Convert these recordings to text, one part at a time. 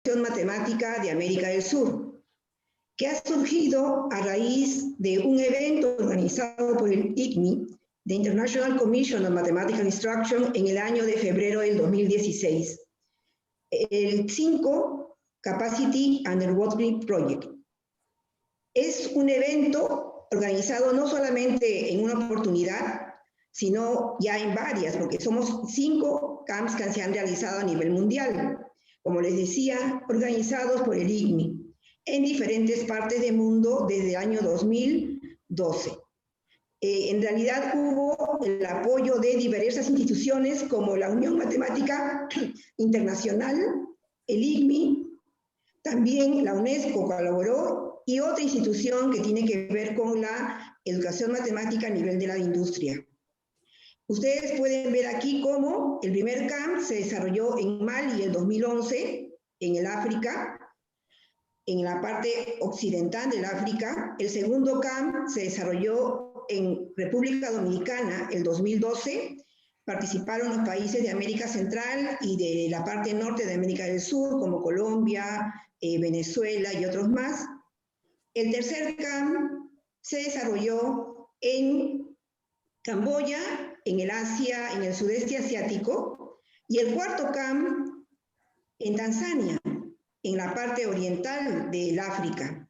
Matemática de América del Sur, que ha surgido a raíz de un evento organizado por el ICMI, the International Commission on Mathematical Instruction, en el año de febrero del 2016. El 5 Capacity and Networking Project. Es un evento organizado no solamente en una oportunidad, sino ya en varias, porque somos 5 camps que se han realizado a nivel mundial, como les decía, organizados por el ICMI, en diferentes partes del mundo desde el año 2012. En realidad hubo el apoyo de diversas instituciones como la Unión Matemática Internacional, el ICMI, también la UNESCO colaboró y otra institución que tiene que ver con la educación matemática a nivel de la industria. Ustedes pueden ver aquí cómo el primer camp se desarrolló en Mali en 2011, en el África, en la parte occidental del África. El segundo camp se desarrolló en República Dominicana el 2012. Participaron los países de América Central y de la parte norte de América del Sur, como Colombia, Venezuela y otros más. El tercer camp se desarrolló en Camboya, en el Asia, en el sudeste asiático, y el cuarto camp en Tanzania, en la parte oriental del África.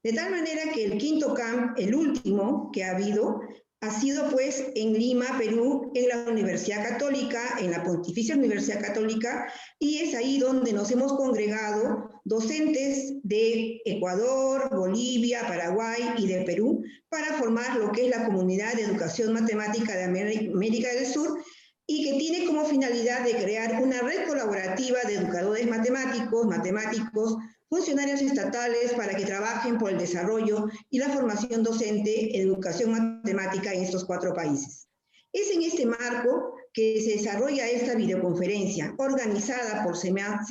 De tal manera que el quinto camp, el último que ha habido, ha sido pues en Lima, Perú, en la Universidad Católica, en la Pontificia Universidad Católica, y es ahí donde nos hemos congregado docentes de Ecuador, Bolivia, Paraguay y de Perú para formar lo que es la Comunidad de Educación Matemática de América del Sur, y que tiene como finalidad de crear una red colaborativa de educadores matemáticos, funcionarios estatales para que trabajen por el desarrollo y la formación docente en educación matemática en estos 4 países. Es en este marco que se desarrolla esta videoconferencia organizada por CEMAS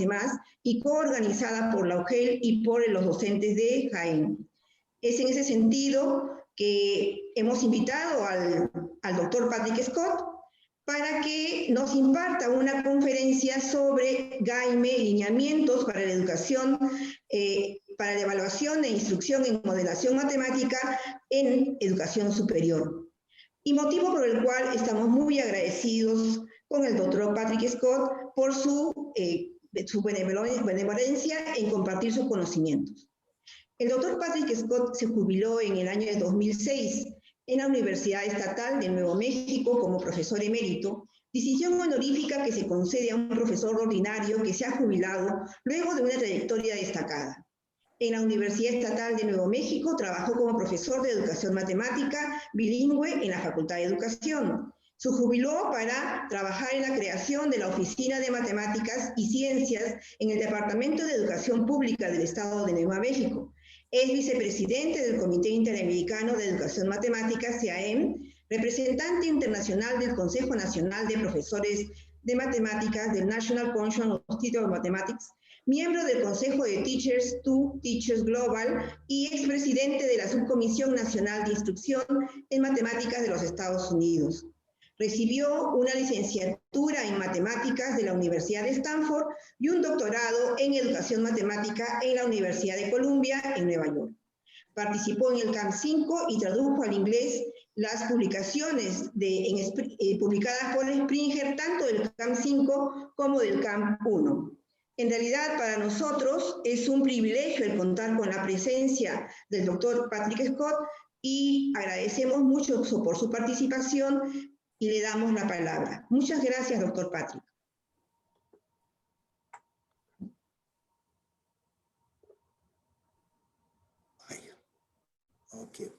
y coorganizada por la UGEL y por los docentes de Jaén. Es en ese sentido que hemos invitado al doctor Patrick Scott para que nos imparta una conferencia sobre GAIME, lineamientos para la educación, para la evaluación e instrucción en modelación matemática en educación superior. Y motivo por el cual estamos muy agradecidos con el doctor Patrick Scott por su benevolencia en compartir sus conocimientos. El doctor Patrick Scott se jubiló en el año de 2006 en la Universidad Estatal de Nuevo México como profesor emérito, distinción honorífica que se concede a un profesor ordinario que se ha jubilado luego de una trayectoria destacada. En la Universidad Estatal de Nuevo México trabajó como profesor de educación matemática bilingüe en la Facultad de Educación. Se jubiló para trabajar en la creación de la Oficina de Matemáticas y Ciencias en el Departamento de Educación Pública del Estado de Nuevo México. Es vicepresidente del Comité Interamericano de Educación Matemática, CAEM, representante internacional del Consejo Nacional de Profesores de Matemáticas del National Council of Mathematics, miembro del Consejo de Teachers to Teachers Global y expresidente de la Subcomisión Nacional de Instrucción en Matemáticas de los Estados Unidos. Recibió una licenciatura en Matemáticas de la Universidad de Stanford y un doctorado en Educación Matemática en la Universidad de Columbia, en Nueva York. Participó en el Camp 5 y tradujo al inglés las publicaciones publicadas por Springer, tanto del Camp 5 como del Camp 1. En realidad, para nosotros es un privilegio el contar con la presencia del doctor Patrick Scott y agradecemos mucho por su participación y le damos la palabra. Muchas gracias, doctor Patrick. Okay.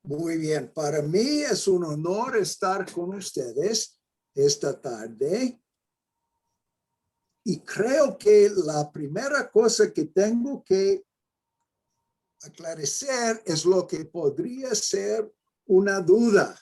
Muy bien, para mí es un honor estar con ustedes esta tarde. Y creo que la primera cosa que tengo que aclarecer es lo que podría ser una duda.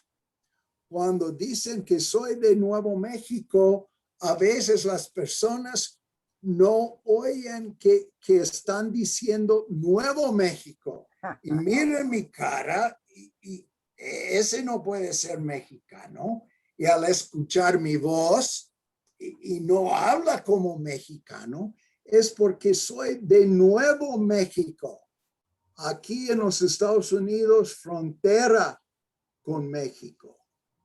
Cuando dicen que soy de Nuevo México, a veces las personas no oyen que están diciendo Nuevo México. Y miren mi cara, y ese no puede ser mexicano. Y al escuchar mi voz, y no habla como mexicano, es porque soy de Nuevo México, aquí en los Estados Unidos, frontera con México.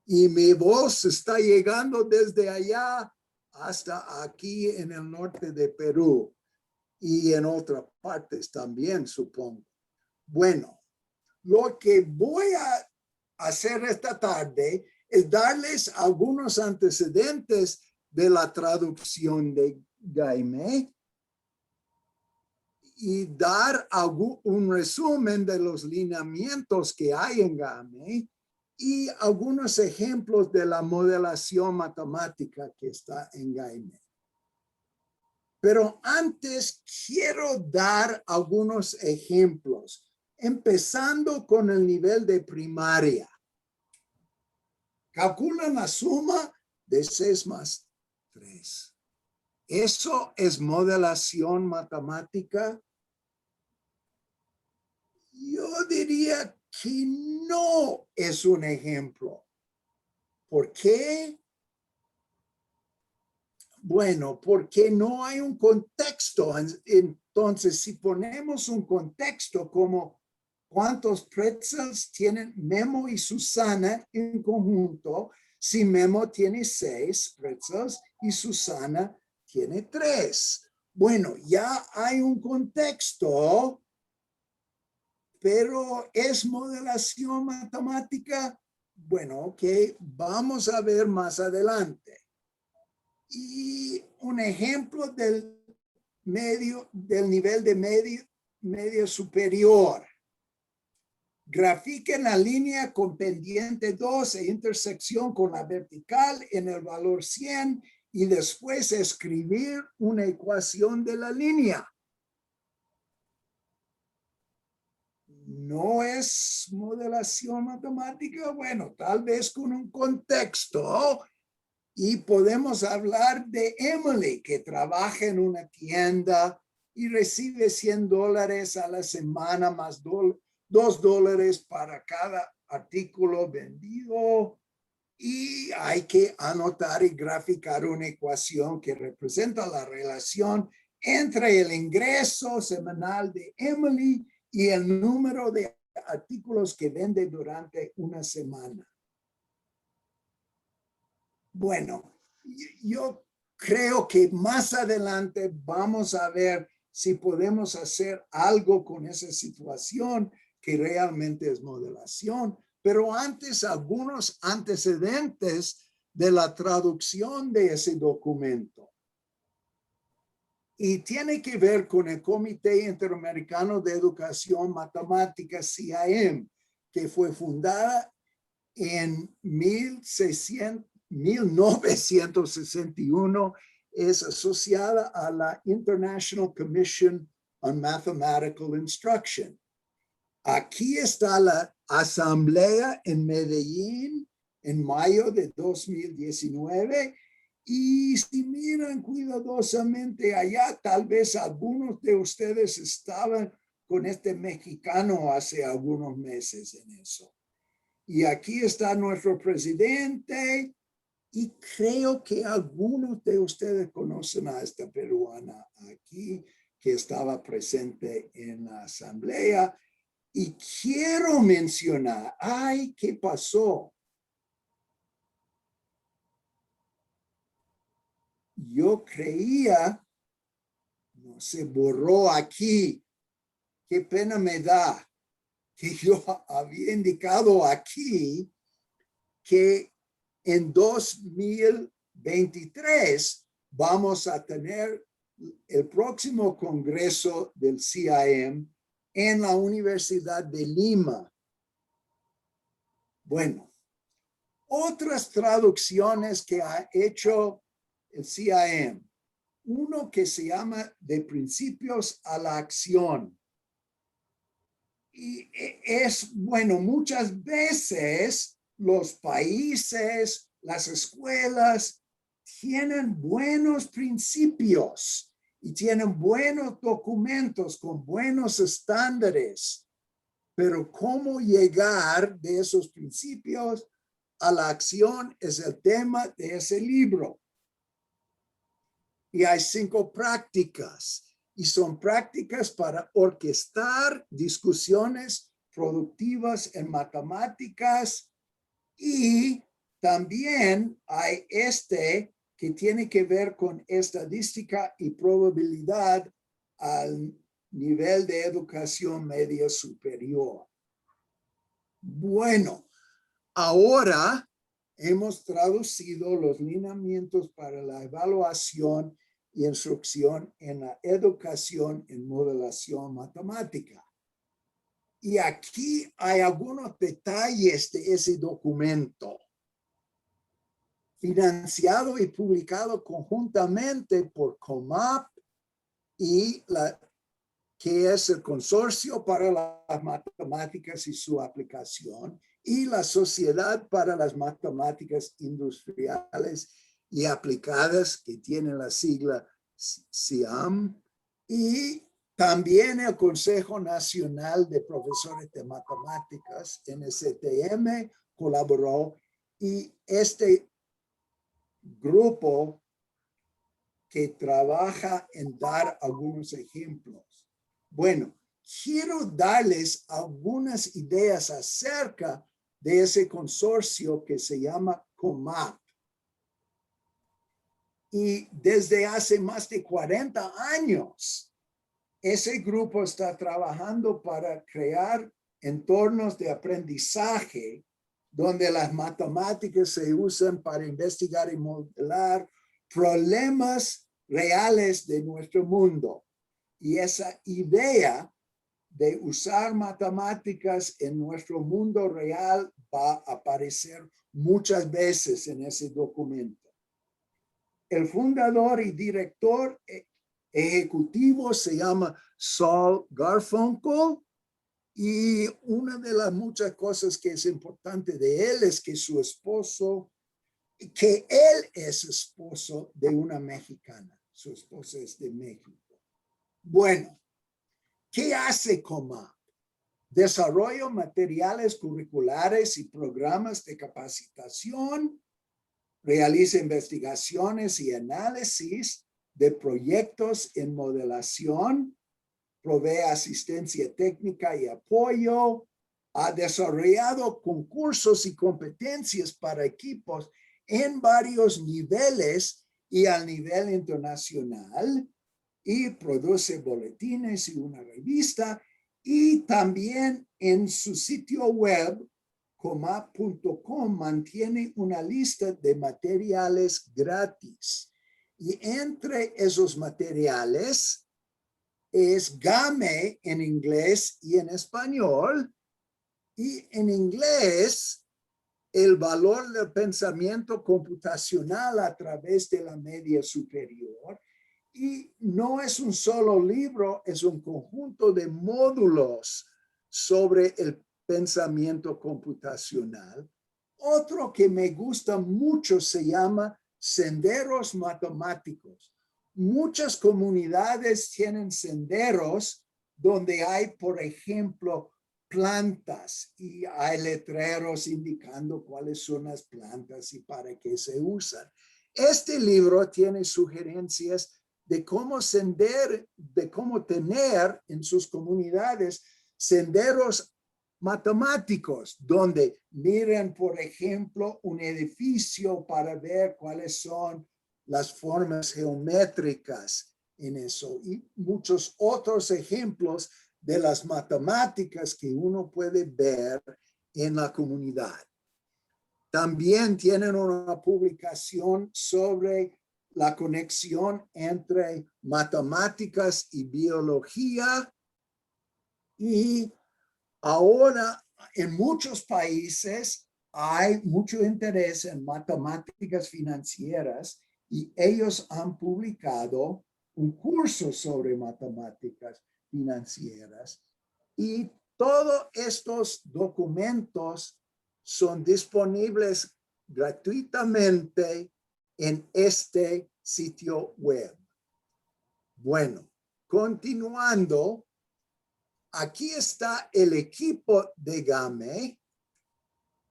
Y mi voz está llegando desde allá hasta aquí en el norte de Perú y en otras partes también, supongo. Bueno, lo que voy a hacer esta tarde es darles algunos antecedentes de la traducción de Jaime y dar un resumen de los lineamientos que hay en Jaime y algunos ejemplos de la modelación matemática que está en Jaime. Pero antes quiero dar algunos ejemplos, empezando con el nivel de primaria. Calculan la suma de 6 más 3. ¿Eso es modelación matemática? Yo diría que no es un ejemplo. ¿Por qué? Bueno, porque no hay un contexto. Entonces, si ponemos un contexto como cuántos pretzels tienen Memo y Susana en conjunto, si Memo tiene 6 pretzels y Susana tiene 3. Bueno, ya hay un contexto, pero ¿es modelación matemática? Bueno, ok, vamos a ver más adelante. Y un ejemplo del nivel de medio superior. Grafiquen la línea con pendiente 2 e intersección con la vertical en el valor 100 y después escribir una ecuación de la línea. ¿No es modelación matemática? Bueno, tal vez con un contexto. Y podemos hablar de Emily, que trabaja en una tienda y recibe $100 a la semana más $2 para cada artículo vendido. Y hay que anotar y graficar una ecuación que representa la relación entre el ingreso semanal de Emily y el número de artículos que vende durante una semana. Bueno, yo creo que más adelante vamos a ver si podemos hacer algo con esa situación que realmente es modelación, pero antes algunos antecedentes de la traducción de ese documento. Y tiene que ver con el Comité Interamericano de Educación Matemática, CIM, que fue fundada en 1961, es asociada a la International Commission on Mathematical Instruction. Aquí está la asamblea en Medellín en mayo de 2019 y si miran cuidadosamente allá, tal vez algunos de ustedes estaban con este mexicano hace algunos meses en eso. Y aquí está nuestro presidente y creo que algunos de ustedes conocen a esta peruana aquí que estaba presente en la asamblea. Y quiero mencionar, ay, ¿qué pasó? Yo creía, no se borró aquí, qué pena me da, que yo había indicado aquí que en 2023 vamos a tener el próximo congreso del CIM en la Universidad de Lima. Bueno, otras traducciones que ha hecho el CIM. Uno que se llama De principios a la acción. Y es, bueno, muchas veces los países, las escuelas tienen buenos principios y tienen buenos documentos con buenos estándares, pero cómo llegar de esos principios a la acción es el tema de ese libro. y hay 5 prácticas. Y son prácticas para orquestar discusiones productivas en matemáticas. Y también hay que tiene que ver con estadística y probabilidad al nivel de educación media superior. Bueno, ahora hemos traducido los lineamientos para la evaluación y instrucción en la educación en modelación matemática. Y aquí hay algunos detalles de ese documento, financiado y publicado conjuntamente por COMAP y que es el Consorcio para las Matemáticas y su aplicación, y la Sociedad para las Matemáticas Industriales y Aplicadas, que tiene la sigla SIAM, y también el Consejo Nacional de Profesores de Matemáticas, NCTM, colaboró, y este grupo que trabaja en dar algunos ejemplos. Bueno, quiero darles algunas ideas acerca de ese consorcio que se llama COMAP. Y desde hace más de 40 años, ese grupo está trabajando para crear entornos de aprendizaje donde las matemáticas se usan para investigar y modelar problemas reales de nuestro mundo. Y esa idea de usar matemáticas en nuestro mundo real va a aparecer muchas veces en ese documento. El fundador y director ejecutivo se llama Saul Garfunkel, y una de las muchas cosas que es importante de él es que que él es esposo de una mexicana. Su esposa es de México. Bueno, ¿qué hace COMAP? Desarrolla materiales curriculares y programas de capacitación, realiza investigaciones y análisis de proyectos en modelación, provee asistencia técnica y apoyo, ha desarrollado concursos y competencias para equipos en varios niveles y a nivel internacional, y produce boletines y una revista, y también en su sitio web comap.com mantiene una lista de materiales gratis, y entre esos materiales es GAME en inglés y en español, y en inglés el valor del pensamiento computacional a través de la media superior. Y no es un solo libro, es un conjunto de módulos sobre el pensamiento computacional. Otro que me gusta mucho se llama Senderos Matemáticos. Muchas comunidades tienen senderos donde hay, por ejemplo, plantas, y hay letreros indicando cuáles son las plantas y para qué se usan. Este libro tiene sugerencias de cómo tener en sus comunidades senderos matemáticos, donde miren, por ejemplo, un edificio para ver cuáles son las formas geométricas en eso, y muchos otros ejemplos de las matemáticas que uno puede ver en la comunidad. También tienen una publicación sobre la conexión entre matemáticas y biología, y ahora en muchos países hay mucho interés en matemáticas financieras, y ellos han publicado un curso sobre matemáticas financieras, y todos estos documentos son disponibles gratuitamente en este sitio web. Bueno, continuando, aquí está el equipo de GAME,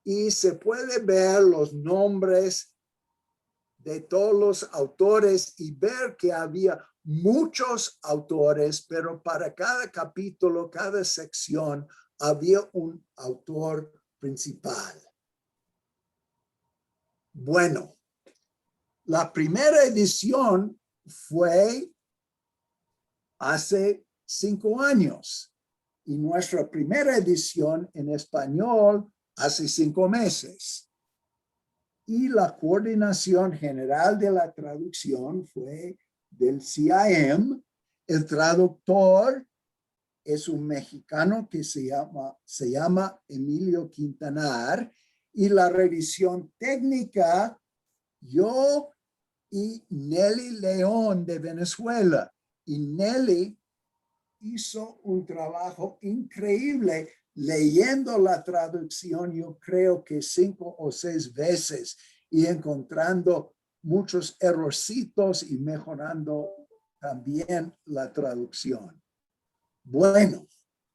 y se puede ver los nombres de todos los autores y ver que había muchos autores, pero para cada capítulo, cada sección, había un autor principal. Bueno, la primera edición fue hace 5 años y nuestra primera edición en español hace 5 meses. Y la coordinación general de la traducción fue del CIM. El traductor es un mexicano que se llama Emilio Quintanar, y la revisión técnica, yo y Nelly León de Venezuela. Y Nelly hizo un trabajo increíble leyendo la traducción, yo creo que 5 o 6 veces, y encontrando muchos errorcitos y mejorando también la traducción. Bueno,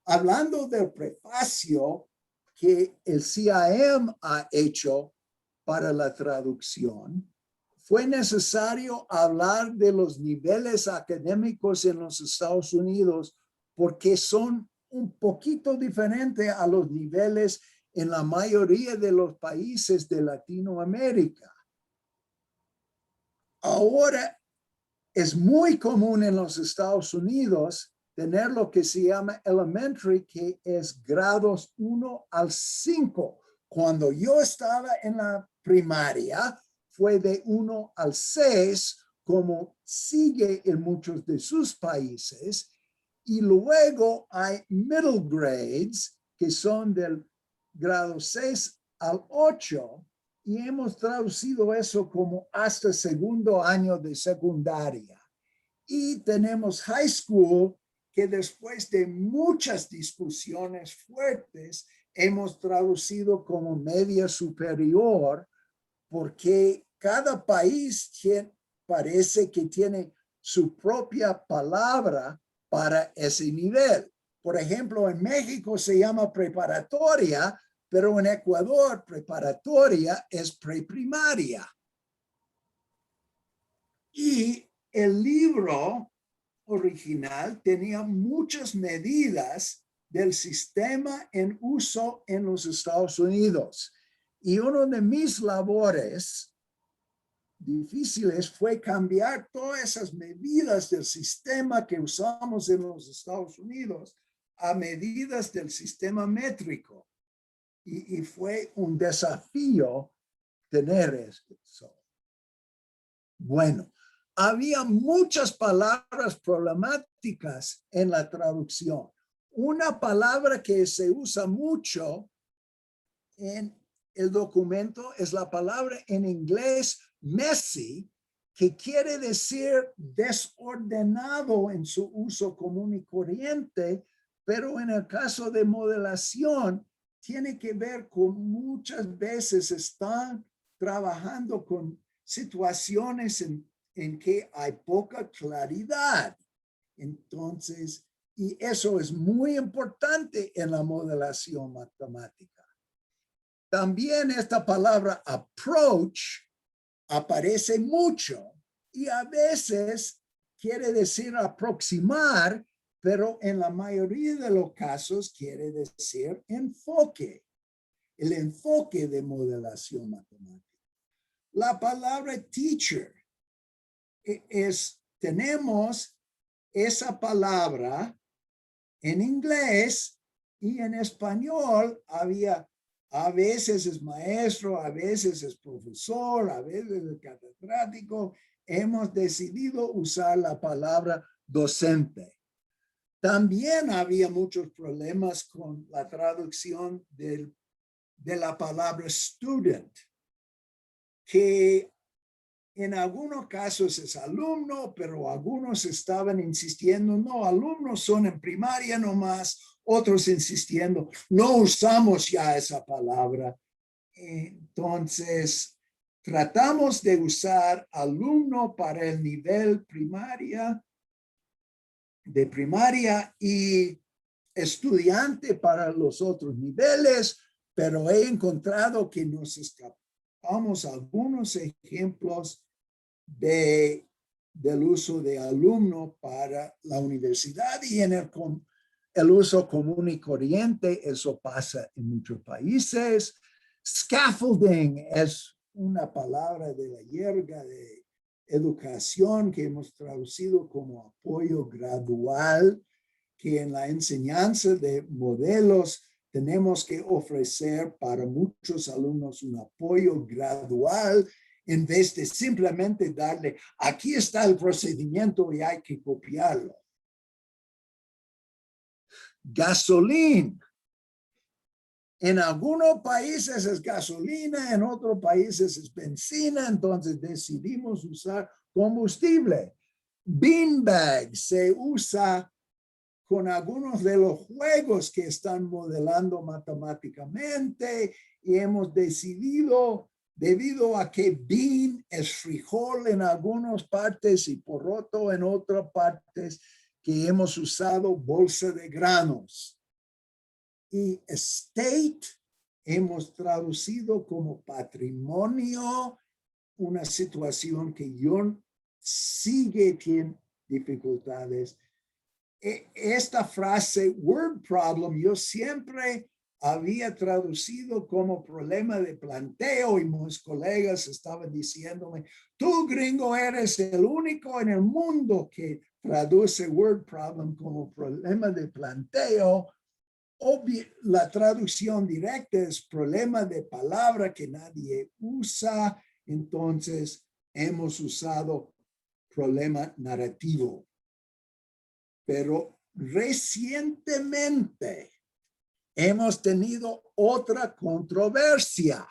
hablando del prefacio que el CIM ha hecho para la traducción, fue necesario hablar de los niveles académicos en los Estados Unidos porque son un poquito diferentes a los niveles en la mayoría de los países de Latinoamérica. Ahora es muy común en los Estados Unidos tener lo que se llama elementary, que es grados 1 al 5. Cuando yo estaba en la primaria, fue de 1 al 6, como sigue en muchos de sus países. Y luego hay middle grades, que son del grado 6 al 8, y hemos traducido eso como hasta segundo año de secundaria. Y tenemos high school, que después de muchas discusiones fuertes, hemos traducido como media superior, porque cada país parece que tiene su propia palabra para ese nivel. Por ejemplo, en México se llama preparatoria, pero en Ecuador preparatoria es preprimaria. Y el libro original tenía muchas medidas del sistema en uso en los Estados Unidos. Y uno de mis labores difíciles fue cambiar todas esas medidas del sistema que usamos en los Estados Unidos a medidas del sistema métrico. Y fue un desafío tener eso. Bueno, había muchas palabras problemáticas en la traducción. Una palabra que se usa mucho en el documento es la palabra en inglés messy, que quiere decir desordenado en su uso común y corriente, pero en el caso de modelación tiene que ver con muchas veces están trabajando con situaciones en que hay poca claridad. Entonces, y eso es muy importante en la modelación matemática. También esta palabra approach aparece mucho y a veces quiere decir aproximar, pero en la mayoría de los casos quiere decir enfoque, el enfoque de modelación matemática. La palabra teacher tenemos esa palabra en inglés y en español a veces es maestro, a veces es profesor, a veces es catedrático. Hemos decidido usar la palabra docente. También había muchos problemas con la traducción de la palabra student, que en algunos casos es alumno, pero algunos estaban insistiendo, no, alumnos son en primaria nomás, otros insistiendo, no usamos ya esa palabra. Entonces, tratamos de usar alumno para el nivel de primaria y estudiante para los otros niveles, pero he encontrado que nos escapamos algunos ejemplos del uso de alumno para la universidad y en el uso común y corriente. Eso pasa en muchos países. Scaffolding es una palabra de la jerga de educación que hemos traducido como apoyo gradual, que en la enseñanza de modelos tenemos que ofrecer para muchos alumnos un apoyo gradual en vez de simplemente darle, aquí está el procedimiento y hay que copiarlo. Gasolina. En algunos países es gasolina, en otros países es benzina, entonces decidimos usar combustible. Beanbag se usa con algunos de los juegos que están modelando matemáticamente y hemos decidido, debido a que bean es frijol en algunas partes y poroto en otras partes, que hemos usado bolsa de granos. Y estate hemos traducido como patrimonio, una situación que yo sigue tiene dificultades. Esta frase word problem yo siempre había traducido como problema de planteo y mis colegas estaban diciéndome, tú gringo eres el único en el mundo que traduce word problem como problema de planteo. La traducción directa es problema de palabra que nadie usa, entonces hemos usado problema narrativo. Pero recientemente hemos tenido otra controversia.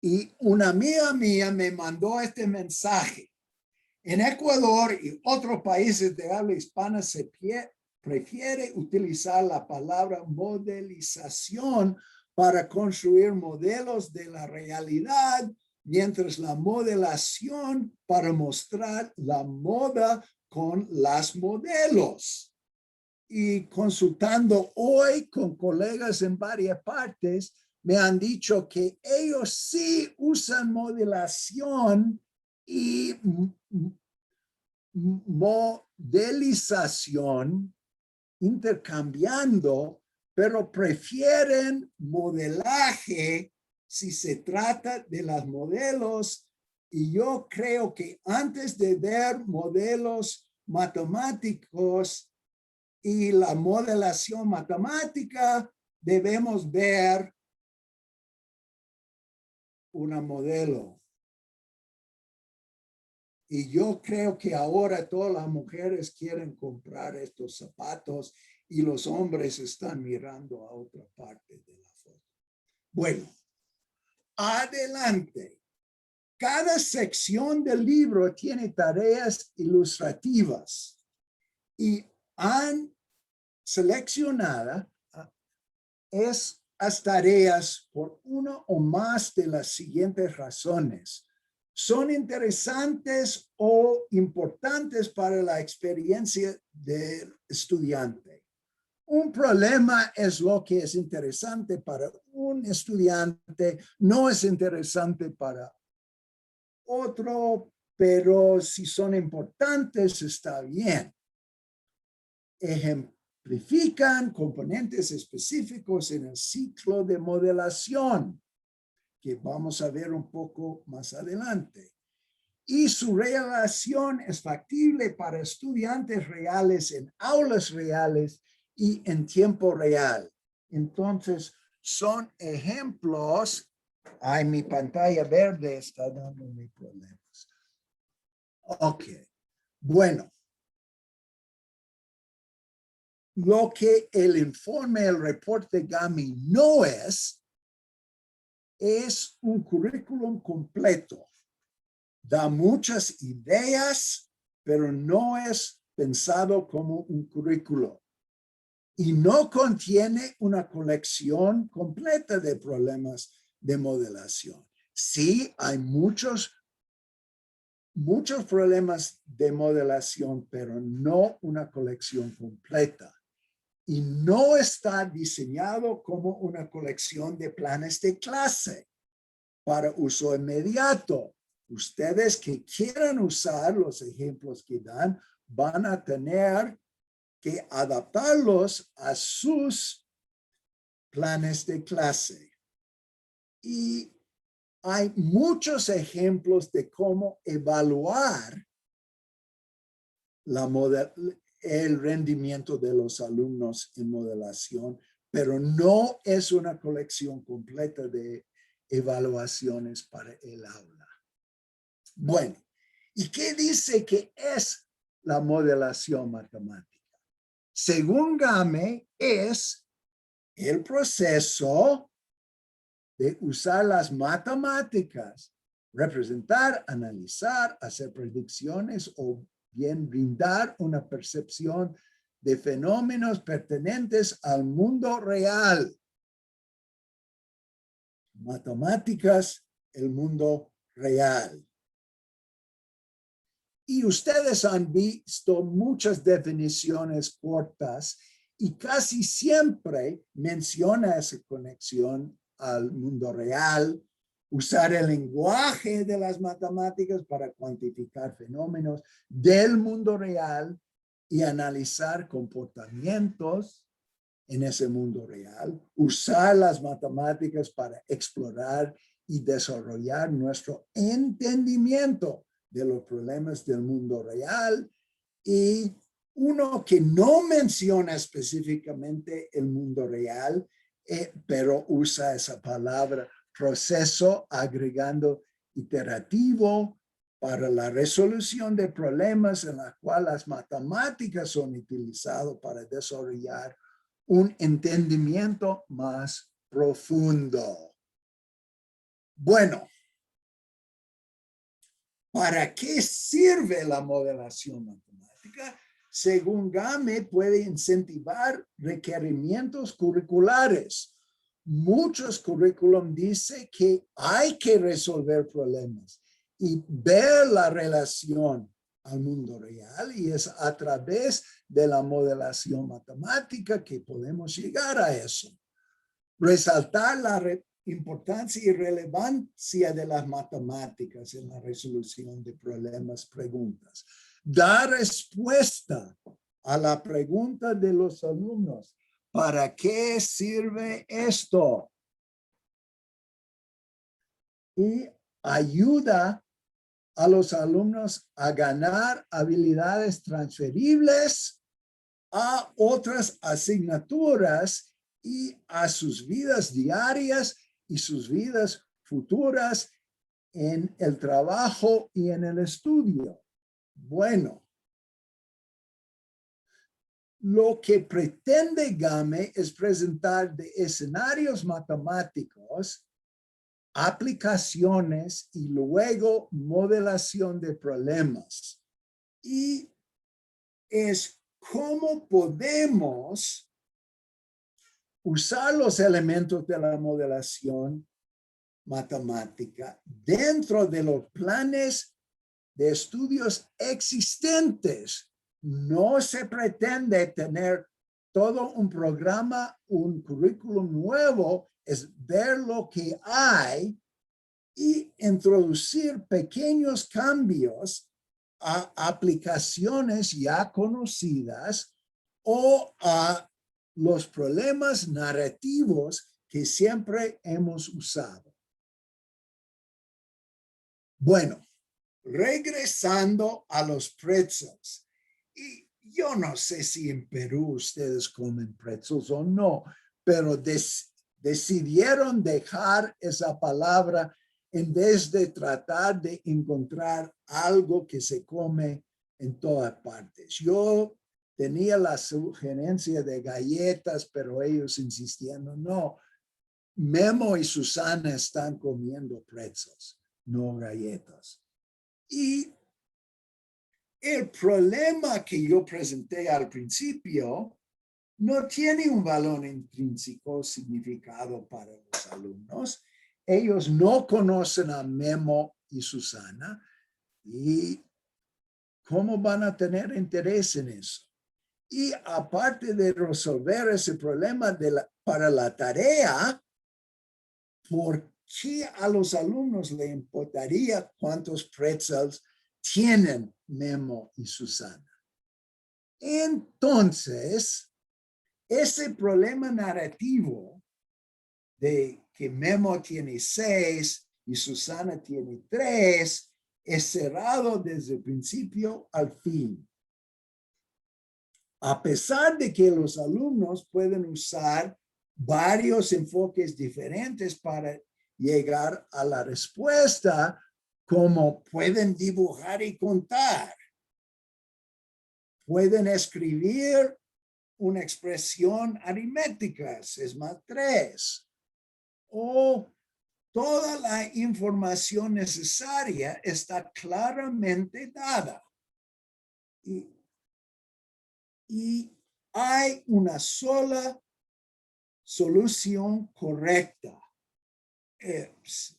Y una amiga mía me mandó este mensaje. En Ecuador y otros países de habla hispana se prefiere utilizar la palabra modelización para construir modelos de la realidad, mientras la modelación para mostrar la moda con las modelos. Y consultando hoy con colegas en varias partes, me han dicho que ellos sí usan modelación y modelización intercambiando, pero prefieren modelaje si se trata de los modelos. Y yo creo que antes de ver modelos matemáticos y la modelación matemática, debemos ver una modelo. Y yo creo que ahora todas las mujeres quieren comprar estos zapatos y los hombres están mirando a otra parte de la foto. Bueno, adelante. Cada sección del libro tiene tareas ilustrativas y han seleccionado estas tareas por una o más de las siguientes razones. Son interesantes o importantes para la experiencia del estudiante. Un problema es lo que es interesante para un estudiante, no es interesante para otro, pero si son importantes está bien. Ejemplifican componentes específicos en el ciclo de modelación, que vamos a ver un poco más adelante. Y su relación es factible para estudiantes reales en aulas reales y en tiempo real. Entonces, son ejemplos. Ay, mi pantalla verde está dándome problemas. Ok, bueno. Lo que el informe, el reporte GAMI no es un currículum completo. Da muchas ideas, pero no es pensado como un currículo. Y no contiene una colección completa de problemas de modelación. Sí, hay muchos problemas de modelación, pero no una colección completa. Y no está diseñado como una colección de planes de clase. para uso inmediato. Ustedes que quieran usar los ejemplos que dan van a tener que adaptarlos a sus planes de clase. Y hay muchos ejemplos de cómo evaluar el rendimiento de los alumnos en modelación, pero no es una colección completa de evaluaciones para el aula. Bueno, ¿y qué dice que es la modelación matemática? Según Game, es el proceso de usar las matemáticas, representar, analizar, hacer predicciones o bien brindar una percepción de fenómenos pertenentes al mundo real. Matemáticas, el mundo real. Y ustedes han visto muchas definiciones cortas y casi siempre menciona esa conexión al mundo real, usar el lenguaje de las matemáticas para cuantificar fenómenos del mundo real y analizar comportamientos en ese mundo real, usar las matemáticas para explorar y desarrollar nuestro entendimiento de los problemas del mundo real, y uno que no menciona específicamente el mundo real, pero usa esa palabra proceso agregando iterativo para la resolución de problemas en la cual las matemáticas son utilizadas para desarrollar un entendimiento más profundo. Bueno, ¿para qué sirve la modelación matemática? Según Game, puede incentivar requerimientos curriculares. Muchos currículum dicen que hay que resolver problemas y ver la relación al mundo real, y es a través de la modelación matemática que podemos llegar a eso. Resaltar la importancia y relevancia de las matemáticas en la resolución de problemas, preguntas. Dar respuesta a la pregunta de los alumnos: ¿para qué sirve esto? Y ayuda a los alumnos a ganar habilidades transferibles a otras asignaturas y a sus vidas diarias y sus vidas futuras en el trabajo y en el estudio. Bueno, lo que pretende Game es presentar de escenarios matemáticos aplicaciones y luego modelación de problemas. Y es cómo podemos usar los elementos de la modelación matemática dentro de los planes de estudios existentes. No se pretende tener todo un programa, un currículum nuevo, es ver lo que hay y introducir pequeños cambios a aplicaciones ya conocidas o a los problemas narrativos que siempre hemos usado. Bueno, regresando a los pretzels. Y yo no sé si en Perú ustedes comen pretzels o no, pero decidieron dejar esa palabra en vez de tratar de encontrar algo que se come en todas partes. Yo tenía la sugerencia de galletas, pero ellos insistiendo, no, Memo y Susana están comiendo pretzels, no galletas. Y el problema que yo presenté al principio no tiene un valor intrínseco significado para los alumnos. Ellos no conocen a Memo y Susana, y ¿cómo van a tener interés en eso? Y aparte de resolver ese problema para la tarea, ¿por ¿qué a los alumnos le importaría cuántos pretzels tienen Memo y Susana? Entonces, ese problema narrativo de que Memo tiene 6 y Susana tiene 3 es cerrado desde el principio al fin. A pesar de que los alumnos pueden usar varios enfoques diferentes para llegar a la respuesta, como pueden dibujar y contar, pueden escribir una expresión aritmética, 6 más 3, o toda la información necesaria está claramente dada. Y hay una sola solución correcta.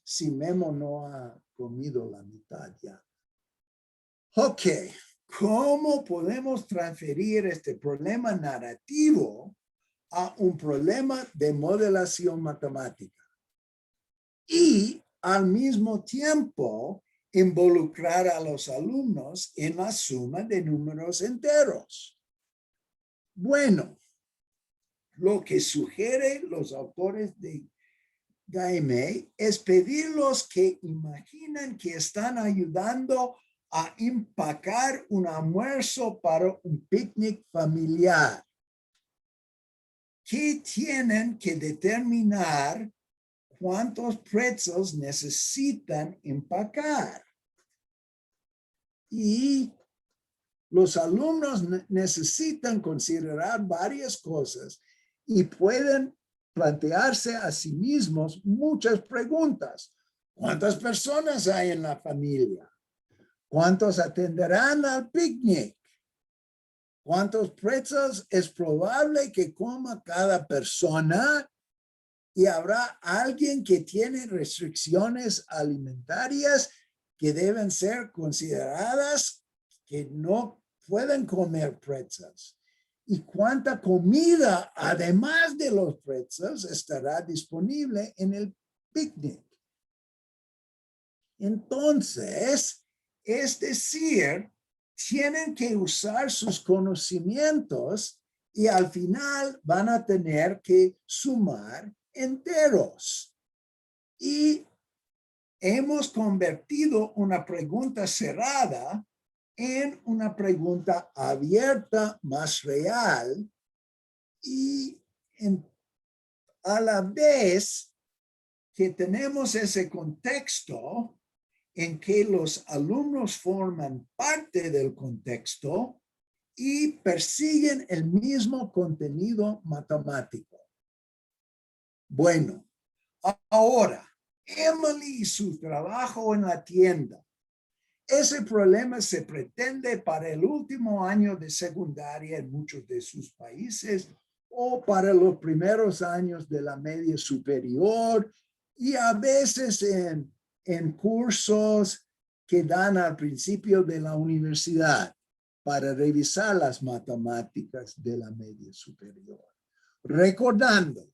Si Memo no ha comido la mitad ya. Ok, ¿cómo podemos transferir este problema narrativo a un problema de modelación matemática? Y al mismo tiempo involucrar a los alumnos en la suma de números enteros. Bueno, lo que sugieren los autores de Gaimei es pedirlos que imaginen que están ayudando a empacar un almuerzo para un picnic familiar, que tienen que determinar cuántos pretzels necesitan empacar. Y los alumnos necesitan considerar varias cosas y pueden plantearse a sí mismos muchas preguntas. ¿Cuántas personas hay en la familia? ¿Cuántos atenderán al picnic? ¿Cuántos pretzels es probable que coma cada persona? ¿Y habrá alguien que tiene restricciones alimentarias que deben ser consideradas, que no pueden comer pretzels? ¿Y cuánta comida, además de los pretzels, estará disponible en el picnic? Entonces, es decir, tienen que usar sus conocimientos y al final van a tener que sumar enteros. Y hemos convertido una pregunta cerrada en una pregunta abierta, más real, y a la vez que tenemos ese contexto en que los alumnos forman parte del contexto y persiguen el mismo contenido matemático. Bueno, ahora, Emily y su trabajo en la tienda. Ese problema se pretende para el último año de secundaria en muchos de sus países o para los primeros años de la media superior y a veces en cursos que dan al principio de la universidad para revisar las matemáticas de la media superior. Recordando,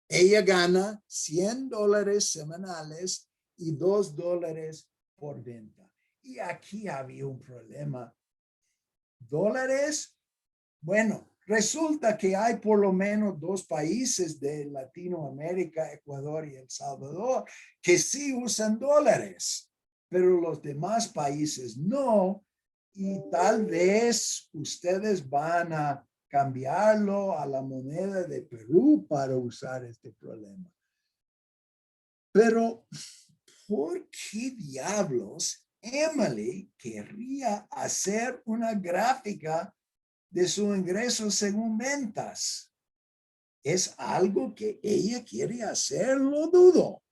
ella gana $100 semanales y $2 por venta. Y aquí había un problema. ¿Dólares? Bueno, resulta que hay por lo menos 2 países de Latinoamérica, Ecuador y El Salvador, que sí usan dólares, pero los demás países no. Y tal vez ustedes van a cambiarlo a la moneda de Perú para usar este problema. Pero, ¿por qué diablos Emily querría hacer una gráfica de su ingreso según ventas? ¿Es algo que ella quiere hacer? Lo dudo.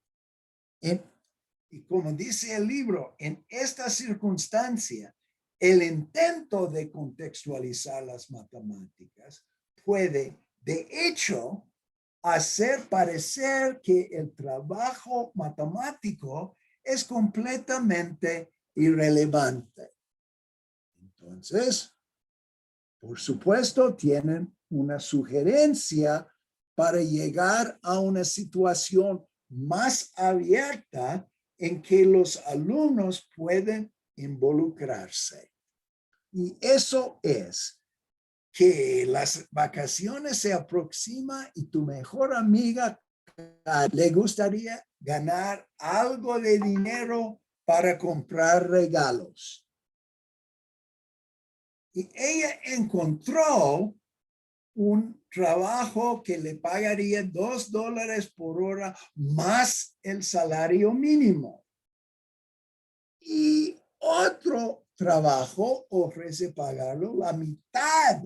Y como dice el libro, en esta circunstancia, el intento de contextualizar las matemáticas puede, de hecho, hacer parecer que el trabajo matemático es completamente irrelevante. Entonces, por supuesto, tienen una sugerencia para llegar a una situación más abierta en que los alumnos pueden involucrarse. Y eso es que las vacaciones se aproximan y tu mejor amiga le gustaría ganar algo de dinero para comprar regalos. Y ella encontró un trabajo que le pagaría $2 por hora más el salario mínimo. Y otro trabajo ofrece pagarlo la mitad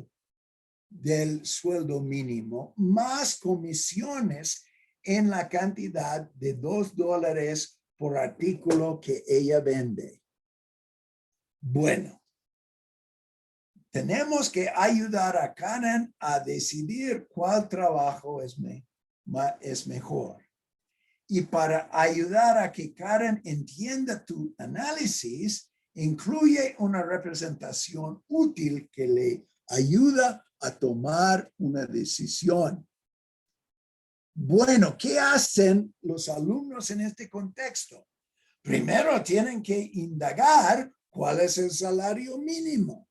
del sueldo mínimo más comisiones en la cantidad de $2 por artículo que ella vende. Bueno, tenemos que ayudar a Karen a decidir cuál trabajo es mejor. Y para ayudar a que Karen entienda tu análisis, incluye una representación útil que le ayuda a tomar una decisión. Bueno, ¿qué hacen los alumnos en este contexto? Primero tienen que indagar cuál es el salario mínimo.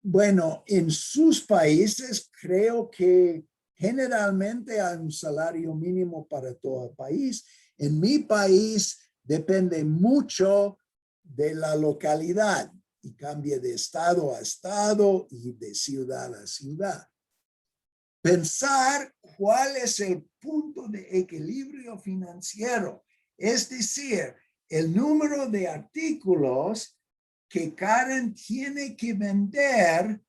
Bueno, en sus países creo que generalmente hay un salario mínimo para todo el país. En mi país depende mucho de la localidad y cambia de estado a estado y de ciudad a ciudad. Pensar cuál es el punto de equilibrio financiero, es decir, el número de artículos que Karen tiene que vender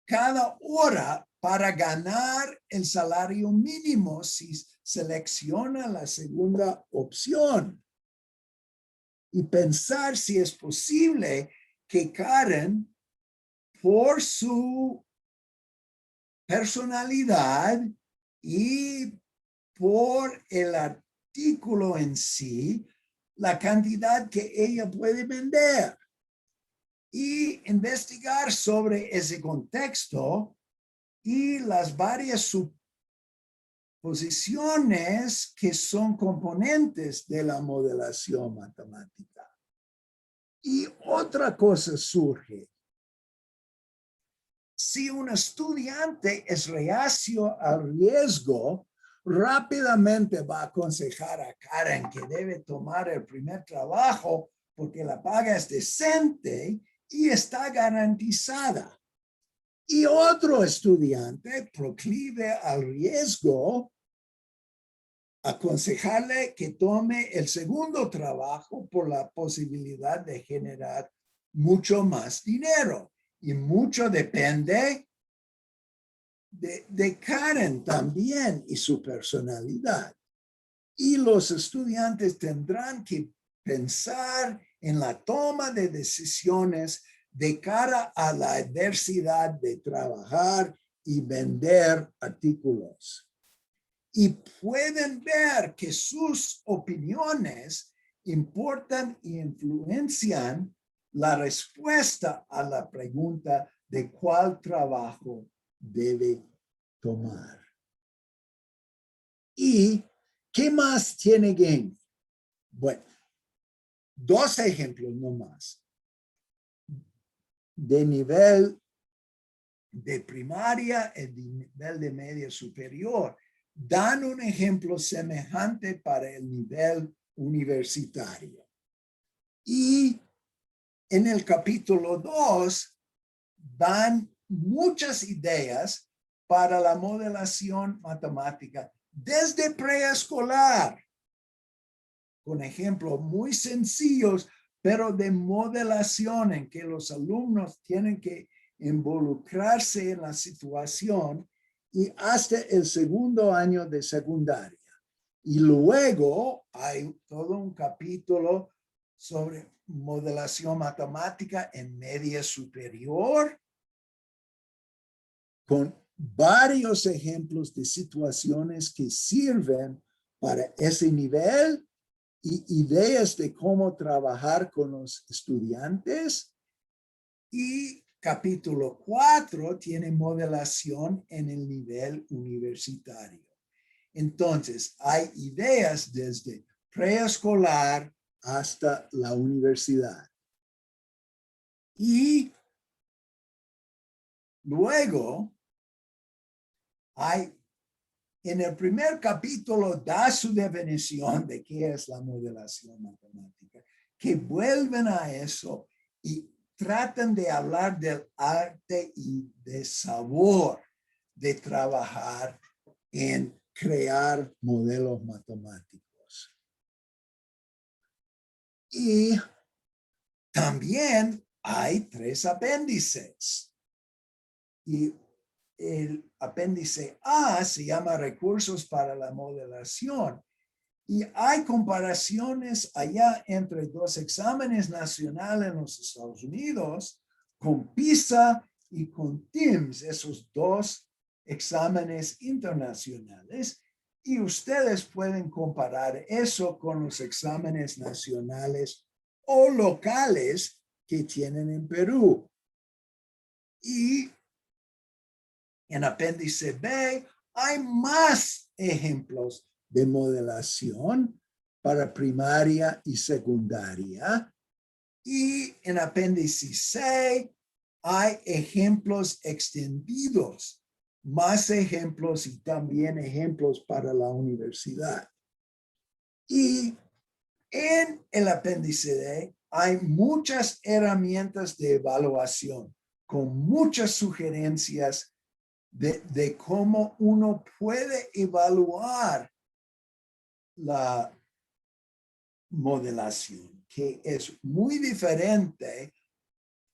cada hora para ganar el salario mínimo si selecciona la segunda opción. Y pensar si es posible que Karen, por su personalidad y por el artículo en sí, la cantidad que ella puede vender. Y investigar sobre ese contexto y las varias suposiciones que son componentes de la modelación matemática. Y otra cosa surge. Si un estudiante es reacio al riesgo, rápidamente va a aconsejar a Karen que debe tomar el primer trabajo porque la paga es decente y está garantizada. Y otro estudiante proclive al riesgo, aconsejarle que tome el segundo trabajo por la posibilidad de generar mucho más dinero. Y mucho depende de Karen también y su personalidad. Y los estudiantes tendrán que pensar en la toma de decisiones de cara a la adversidad de trabajar y vender artículos. Y pueden ver que sus opiniones importan y influencian la respuesta a la pregunta de cuál trabajo debe tomar. ¿Y qué más tiene Game? Bueno, 2 ejemplos nomás. De nivel de primaria y de nivel de media superior, dan un ejemplo semejante para el nivel universitario. Y en el capítulo 2 dan muchas ideas para la modelación matemática desde preescolar, con ejemplos muy sencillos, pero de modelación en que los alumnos tienen que involucrarse en la situación y hasta el segundo año de secundaria. Y luego hay todo un capítulo sobre modelación matemática en media superior, con varios ejemplos de situaciones que sirven para ese nivel y ideas de cómo trabajar con los estudiantes. Y capítulo 4 tiene modelación en el nivel universitario. Entonces, hay ideas desde preescolar hasta la universidad. Y luego, en el primer capítulo da su definición de qué es la modelación matemática, que vuelven a eso y tratan de hablar del arte y de sabor de trabajar en crear modelos matemáticos. Y también hay 3 apéndices. Y el apéndice A se llama recursos para la modelación. Y hay comparaciones allá entre 2 exámenes nacionales en los Estados Unidos, con PISA y con TIMSS, esos 2 exámenes internacionales. Y ustedes pueden comparar eso con los exámenes nacionales o locales que tienen en Perú. Y en apéndice B hay más ejemplos de modelación para primaria y secundaria. Y en apéndice C hay ejemplos extendidos, más ejemplos y también ejemplos para la universidad. Y en el apéndice D hay muchas herramientas de evaluación con muchas sugerencias de cómo uno puede evaluar la modelación, que es muy diferente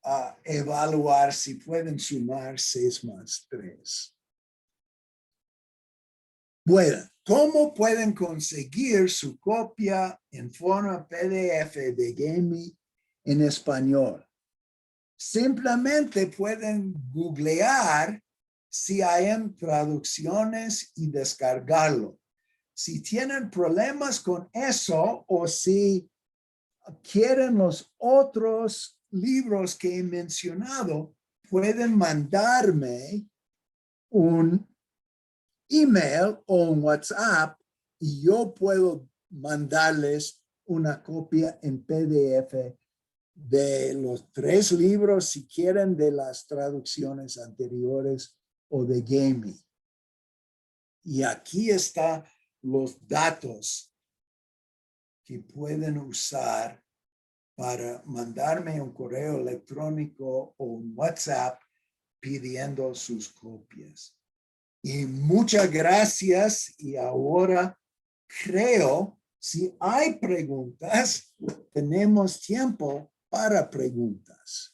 a evaluar si pueden sumar 6 más 3. Bueno, ¿cómo pueden conseguir su copia en forma PDF de GAME en español? Simplemente pueden googlear si hay traducciones y descargarlo. Si tienen problemas con eso o si quieren los otros libros que he mencionado, pueden mandarme un email o un WhatsApp y yo puedo mandarles una copia en PDF de los 3 libros, si quieren, de las traducciones anteriores o de GAME. Y aquí están los datos que pueden usar para mandarme un correo electrónico o un WhatsApp pidiendo sus copias. Y muchas gracias. Y ahora creo, si hay preguntas, tenemos tiempo para preguntas.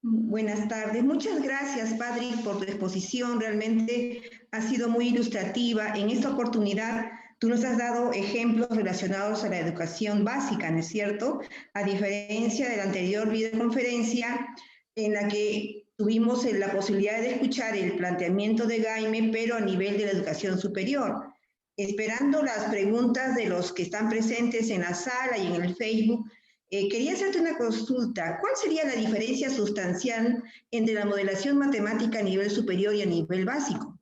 Buenas tardes. Muchas gracias, Patrick, por tu exposición. Realmente ha sido muy ilustrativa. En esta oportunidad, tú nos has dado ejemplos relacionados a la educación básica, ¿no es cierto? A diferencia de la anterior videoconferencia en la que tuvimos la posibilidad de escuchar el planteamiento de GAME, pero a nivel de la educación superior. Esperando las preguntas de los que están presentes en la sala y en el Facebook, quería hacerte una consulta. ¿Cuál sería la diferencia sustancial entre la modelación matemática a nivel superior y a nivel básico?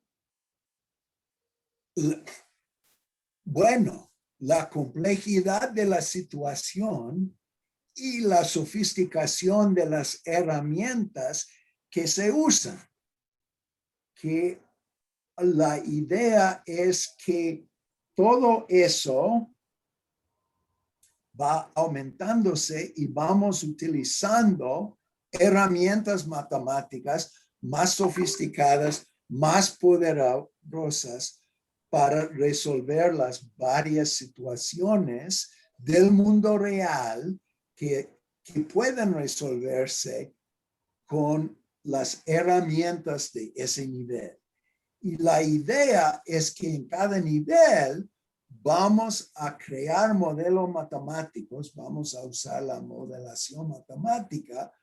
Bueno, la complejidad de la situación y la sofisticación de las herramientas que se usan. Que la idea es que todo eso va aumentándose y vamos utilizando herramientas matemáticas más sofisticadas, más poderosas para resolver las varias situaciones del mundo real que pueden resolverse con las herramientas de ese nivel. Y la idea es que en cada nivel vamos a crear modelos matemáticos, vamos a usar la modelación matemática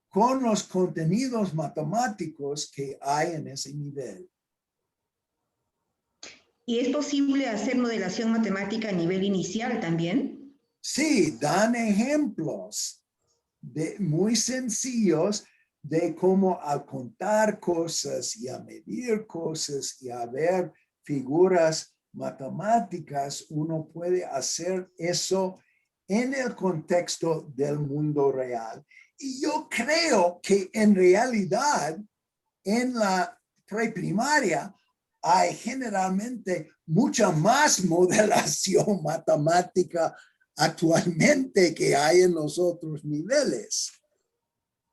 con los contenidos matemáticos que hay en ese nivel. ¿Y es posible hacer modelación matemática a nivel inicial también? Sí, dan ejemplos muy sencillos de cómo a contar cosas y a medir cosas y a ver figuras matemáticas, uno puede hacer eso en el contexto del mundo real. Y yo creo que en realidad en la preprimaria hay generalmente mucha más modelación matemática actualmente que hay en los otros niveles.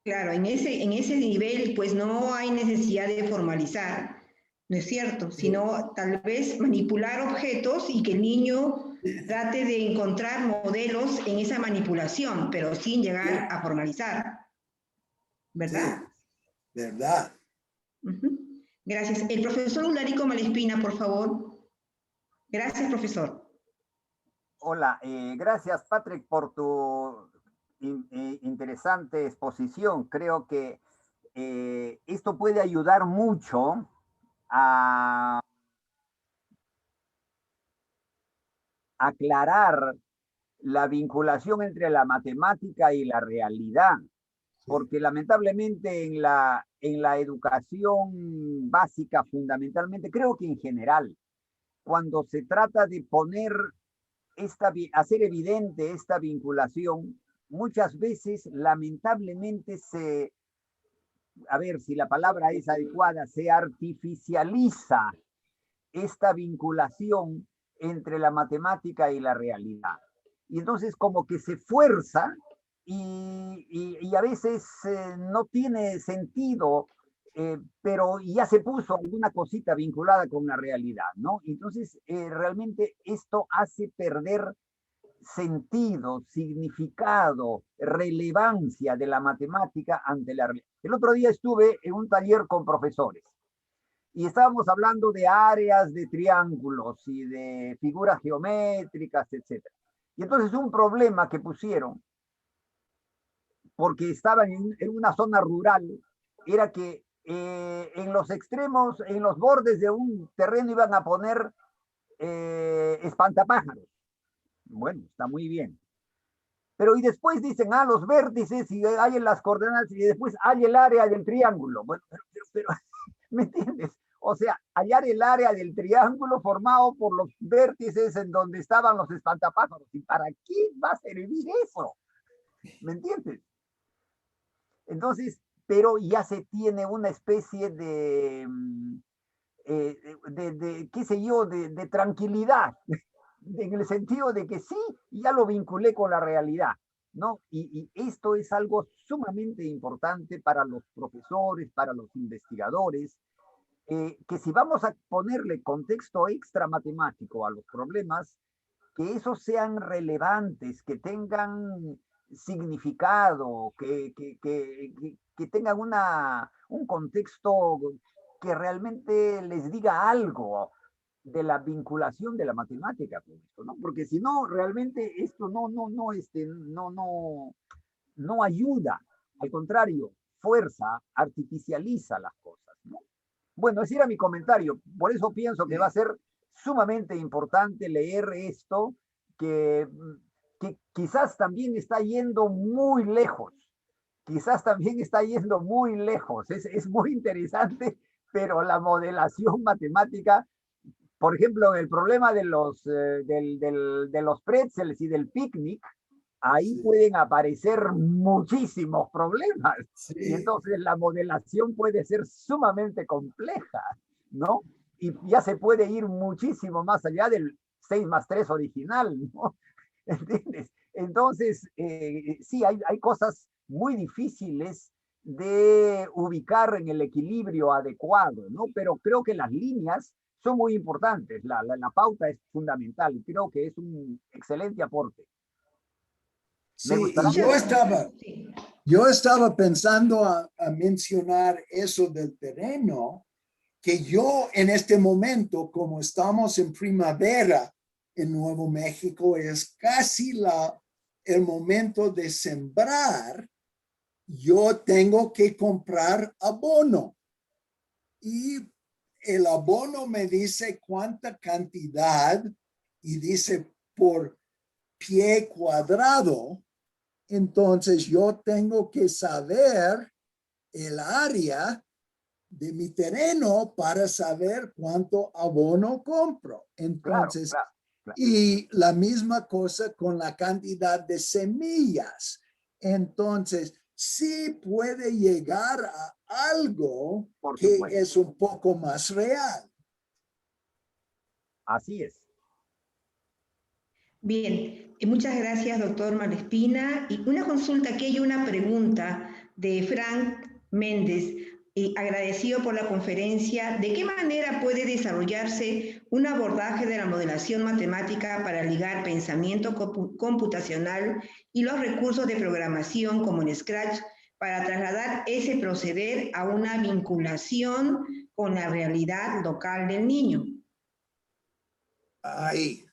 Claro, en ese nivel pues no hay necesidad de formalizar, ¿no es cierto? Sino tal vez manipular objetos y que el niño trate de encontrar modelos en esa manipulación, pero sin llegar a formalizar, ¿verdad? Sí, verdad. Gracias. El profesor Ularico Malespina, por favor. Gracias, profesor. Hola, gracias Patrick por tu interesante exposición. Creo que esto puede ayudar mucho a aclarar la vinculación entre la matemática y la realidad, porque lamentablemente en la educación básica fundamentalmente, creo que en general, cuando se trata de hacer evidente esta vinculación, muchas veces lamentablemente a ver si la palabra es adecuada, se artificializa esta vinculación entre la matemática y la realidad. Y entonces como que se fuerza y a veces no tiene sentido, pero ya se puso alguna cosita vinculada con la realidad, ¿no? Entonces realmente esto hace perder sentido, significado, relevancia de la matemática ante la realidad. El otro día estuve en un taller con profesores y estábamos hablando de áreas de triángulos y de figuras geométricas, etc. Y entonces un problema que pusieron, porque estaban en una zona rural, era que en los extremos, en los bordes de un terreno iban a poner espantapájaros. Bueno, está muy bien. Pero y después dicen, los vértices y hay en las coordenadas y después hay el área del triángulo. Bueno, pero ¿me entiendes? O sea, hallar el área del triángulo formado por los vértices en donde estaban los espantapájaros. ¿Y para qué va a servir eso? ¿Me entiendes? Entonces, pero ya se tiene una especie qué sé yo, de tranquilidad, en el sentido de que sí, ya lo vinculé con la realidad, ¿no? Y esto es algo sumamente importante para los profesores, para los investigadores, que si vamos a ponerle contexto extra matemático a los problemas, que esos sean relevantes, que tengan significado, que tengan un contexto que realmente les diga algo de la vinculación de la matemática con esto, ¿no? Porque si no, realmente esto no ayuda, al contrario, fuerza, artificializa las cosas, ¿no? Bueno, ese era mi comentario, por eso pienso que va a ser sumamente importante leer esto, que quizás también está yendo muy lejos, es muy interesante, pero la modelación matemática, por ejemplo, el problema de de los pretzels y del picnic, ahí pueden aparecer muchísimos problemas. Sí. Y entonces la modelación puede ser sumamente compleja, ¿no? Y ya se puede ir muchísimo más allá del 6+3 original, ¿no? ¿Entiendes? Entonces, sí, hay cosas muy difíciles de ubicar en el equilibrio adecuado, ¿no? Pero creo que las líneas son muy importantes, la pauta es fundamental y creo que es un excelente aporte. Sí, yo estaba pensando a mencionar eso del terreno, que yo en este momento, como estamos en primavera en Nuevo México, es casi el momento de sembrar. Yo tengo que comprar abono y el abono me dice cuánta cantidad y dice por pie cuadrado. Entonces yo tengo que saber el área de mi terreno para saber cuánto abono compro. Entonces, Claro. y la misma cosa con la cantidad de semillas. Entonces, sí puede llegar a algo Por que supuesto. es un poco más real. Así es. Bien, muchas gracias, doctor Malespina. Y una consulta, aquí hay una pregunta de Frank Méndez, agradecido por la conferencia. ¿De qué manera puede desarrollarse un abordaje de la modelación matemática para ligar pensamiento computacional y los recursos de programación como en Scratch para trasladar ese proceder a una vinculación con la realidad local del niño? Ay,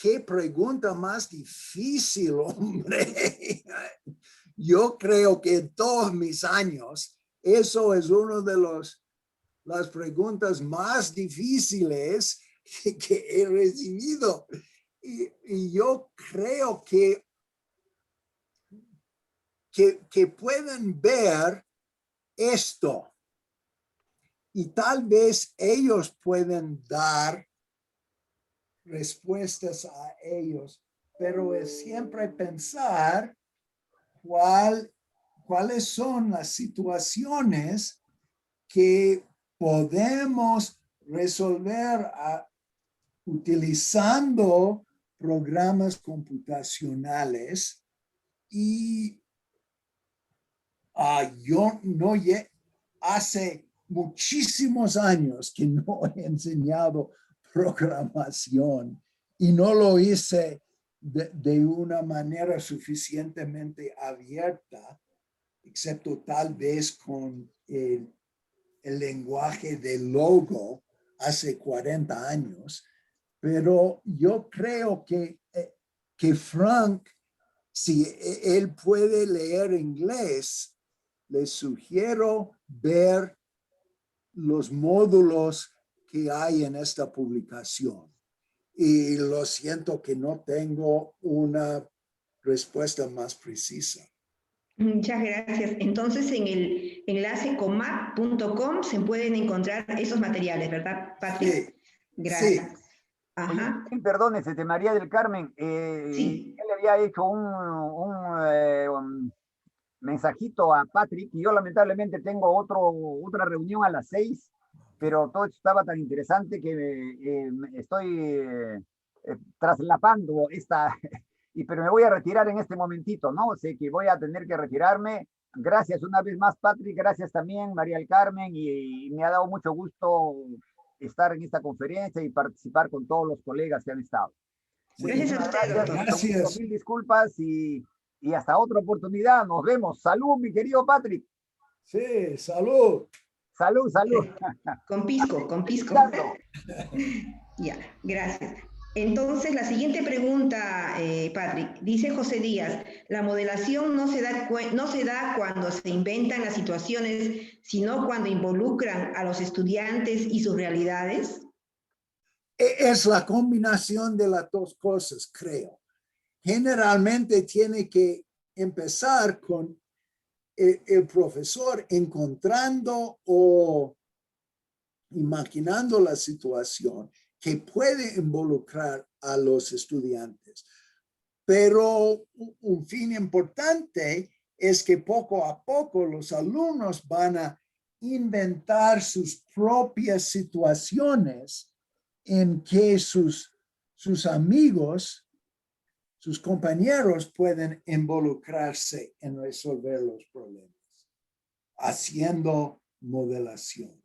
qué pregunta más difícil, hombre. Yo creo que en todos mis años, eso es uno de las preguntas más difíciles que he recibido. Y yo creo que pueden ver esto y tal vez ellos pueden dar respuestas a ellos, pero es siempre pensar cuáles son las situaciones que podemos resolver utilizando programas computacionales y yo no hace muchísimos años que no he enseñado programación y no lo hice de una manera suficientemente abierta, excepto tal vez con el lenguaje de Logo hace 40 años. Pero yo creo que Frank, si él puede leer inglés, les sugiero ver los módulos que hay en esta publicación. Y lo siento que no tengo una respuesta más precisa. Muchas gracias. Entonces, en el enlace comap.com se pueden encontrar esos materiales, ¿verdad, Patrick? Sí, Gracias. sí. Oye, Ajá, perdónese, María del Carmen, sí. él le había hecho un mensajito a Patrick y yo lamentablemente tengo otra reunión a las 6, pero todo esto estaba tan interesante que estoy traslapando pero me voy a retirar en este momentito, ¿no? Sé que voy a tener que retirarme. Gracias una vez más, Patrick, gracias también, María del Carmen, y me ha dado mucho gusto estar en esta conferencia y participar con todos los colegas que han estado. Gracias a Muchísimas usted, gracias, doctor. mucho gusto, Gracias. mil disculpas y hasta otra oportunidad. Nos vemos. Salud, mi querido Patrick. Sí, salud. Salud, salud. Con pisco, con pisco. Ya, gracias. Entonces, la siguiente pregunta, Patrick, dice José Díaz, la modelación no se da cuando se inventan las situaciones, sino cuando involucran a los estudiantes y sus realidades. Es la combinación de las dos cosas, creo. Generalmente tiene que empezar con el profesor encontrando o imaginando la situación que puede involucrar a los estudiantes. Pero un fin importante es que poco a poco los alumnos van a inventar sus propias situaciones en que sus amigos, sus compañeros pueden involucrarse en resolver los problemas, haciendo modelación.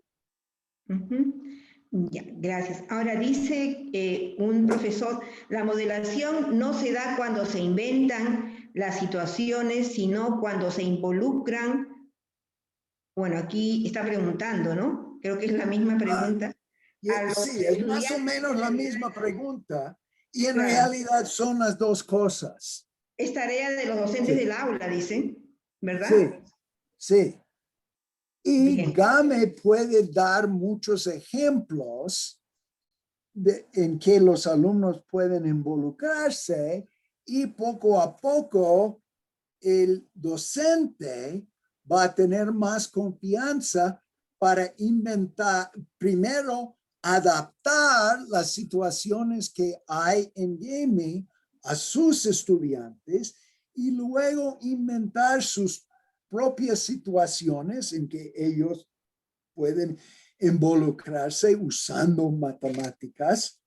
Ya, gracias. Ahora dice un profesor, la modelación no se da cuando se inventan las situaciones, sino cuando se involucran. Bueno, aquí está preguntando, ¿no? Creo que es la misma pregunta. A los Sí, es más o estudiantes menos y la realidades. misma pregunta y en Claro, realidad son las dos cosas. es tarea de los docentes Sí, del aula, dicen, sí, ¿verdad? sí. Y Bien. Game puede dar muchos ejemplos en que los alumnos pueden involucrarse y poco a poco el docente va a tener más confianza para inventar, primero adaptar las situaciones que hay en GAME a sus estudiantes y luego inventar sus propias situaciones en que ellos pueden involucrarse usando matemáticas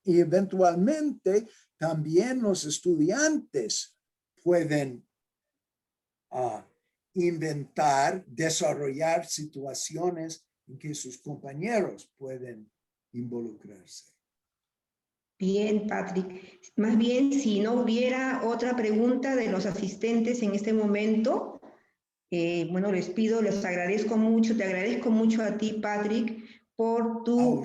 y eventualmente también los estudiantes pueden inventar, desarrollar situaciones en que sus compañeros pueden involucrarse. Bien, Patrick. Más bien, si no hubiera otra pregunta de los asistentes en este momento, bueno, les pido, les agradezco mucho, te agradezco mucho a ti, Patrick, por tu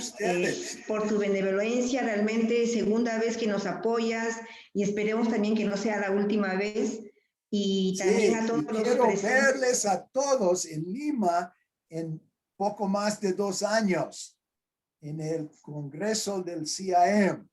benevolencia, realmente segunda vez que nos apoyas y esperemos también que no sea la última vez. Y también a todos los quiero presentes. verles a todos en Lima en poco más de 2 años en el Congreso del CIAM.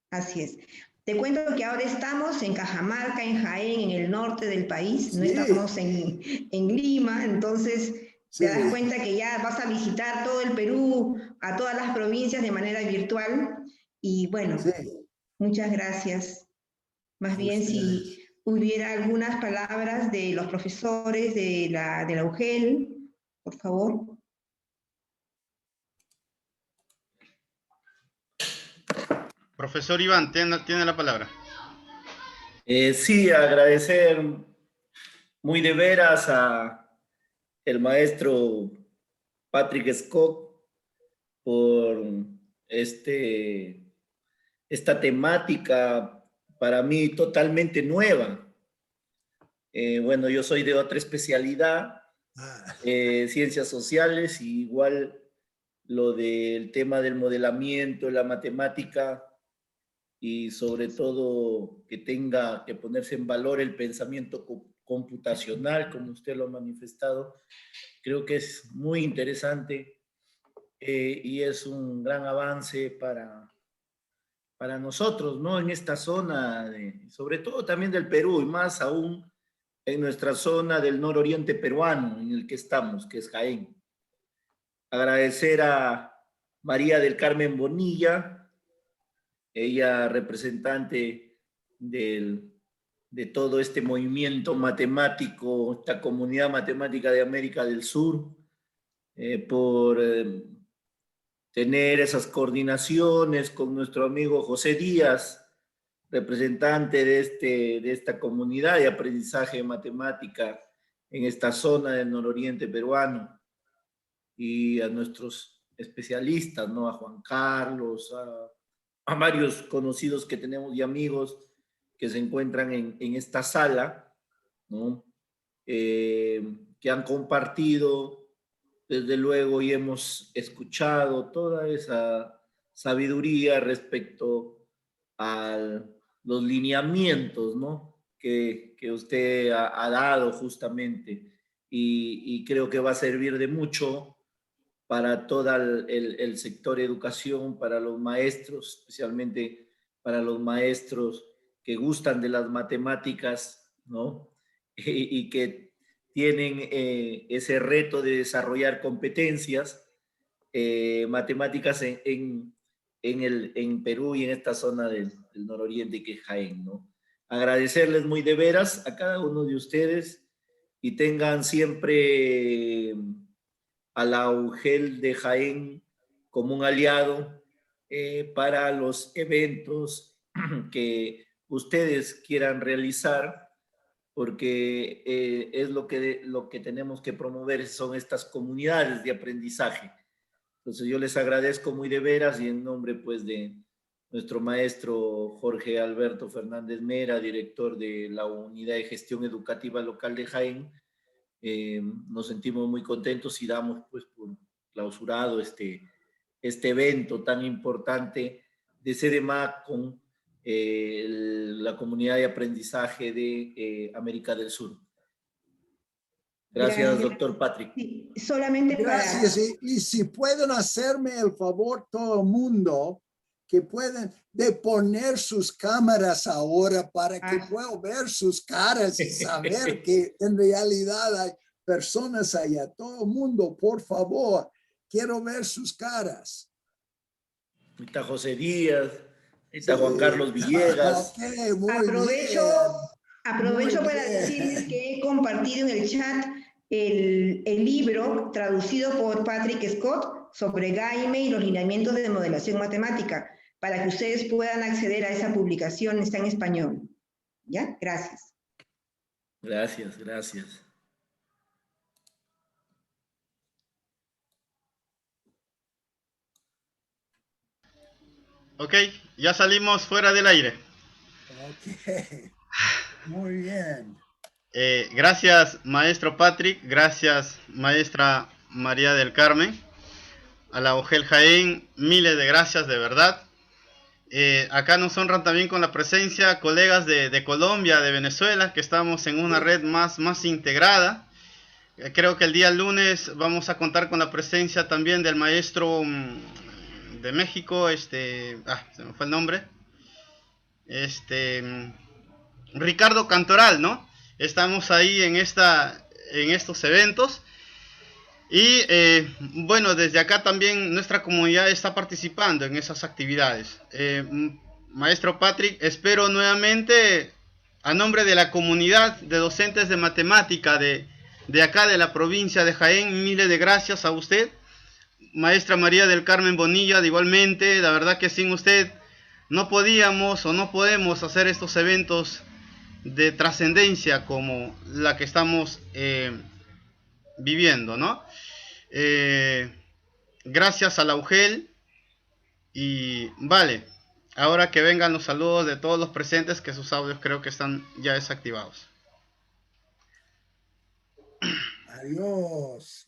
Así es. Te cuento que ahora estamos en Cajamarca, en Jaén, en el norte del país, Sí. no estamos en Lima, entonces Sí. te das cuenta que ya vas a visitar todo el Perú, a todas las provincias de manera virtual y bueno, Sí. muchas gracias. Más bien si hubiera algunas palabras de los profesores de la UGEL, por favor. Profesor Iván, tiene la palabra. Sí, agradecer muy de veras a el maestro Patrick Scott por esta temática para mí totalmente nueva. Bueno, yo soy de otra especialidad, ciencias sociales, y igual lo del tema del modelamiento, la matemática, y sobre todo que tenga que ponerse en valor el pensamiento computacional, como usted lo ha manifestado. Creo que es muy interesante y es un gran avance para nosotros, ¿no? En esta zona, sobre todo también del Perú, y más aún en nuestra zona del nororiente peruano, en el que estamos, que es Jaén. Agradecer a María del Carmen Bonilla, ella representante de todo este movimiento matemático, esta comunidad matemática de América del Sur, por tener esas coordinaciones con nuestro amigo José Díaz, representante de esta comunidad de aprendizaje de matemática en esta zona del nororiente peruano, y a nuestros especialistas, ¿no? A Juan Carlos, a varios conocidos que tenemos y amigos que se encuentran en esta sala, ¿no? Que han compartido, desde luego, y hemos escuchado toda esa sabiduría respecto a los lineamientos, ¿no? que usted ha dado justamente, y creo que va a servir de mucho para todo el sector educación, para los maestros, especialmente para los maestros que gustan de las matemáticas, ¿no? Y que tienen ese reto de desarrollar competencias matemáticas en Perú y en esta zona del nororiente, que es Jaén, ¿no? Agradecerles muy de veras a cada uno de ustedes, y tengan siempre a la UGEL de Jaén como un aliado para los eventos que ustedes quieran realizar, porque es lo que tenemos que promover, son estas comunidades de aprendizaje. Entonces yo les agradezco muy de veras, y en nombre pues de nuestro maestro Jorge Alberto Fernández Mera, director de la Unidad de Gestión Educativa Local de Jaén, nos sentimos muy contentos y damos pues por clausurado este evento tan importante de CEDEMA con la comunidad de aprendizaje de América del Sur. Gracias, doctor Patrick. Sí, solamente gracias. Y si pueden hacerme el favor todo el mundo que pueden de poner sus cámaras ahora para que puedan ver sus caras y saber que en realidad hay personas allá. Todo el mundo, por favor, quiero ver sus caras. Ahí está José Díaz, ahí está Juan Carlos Villegas. Okay, muy Aprovecho Muy para bien. decirles que he compartido en el chat el libro traducido por Patrick Scott sobre GAIME y los lineamientos de modelación matemática, para que ustedes puedan acceder a esa publicación. Está en español. ¿Ya? Gracias. Gracias, gracias. Ok, ya salimos fuera del aire. Ok, muy bien. Gracias, maestro Patrick. Gracias, maestra María del Carmen. A la UGEL Jaén, miles de gracias, de verdad. Acá nos honran también con la presencia colegas de Colombia, de Venezuela, que estamos en una red más integrada. Creo que el día lunes vamos a contar con la presencia también del maestro de México, se me fue el nombre, Ricardo Cantoral, ¿no? Estamos ahí en estos eventos. Y bueno, desde acá también nuestra comunidad está participando en esas actividades. Maestro Patrick, espero nuevamente, a nombre de la comunidad de docentes de matemática de acá de la provincia de Jaén, miles de gracias a usted. Maestra María del Carmen Bonilla, de igualmente, la verdad que sin usted no podíamos o no podemos hacer estos eventos de trascendencia como la que estamos viviendo, ¿no? Gracias a la UGEL. Y vale, ahora que vengan los saludos de todos los presentes, que sus audios creo que están ya desactivados. Adiós.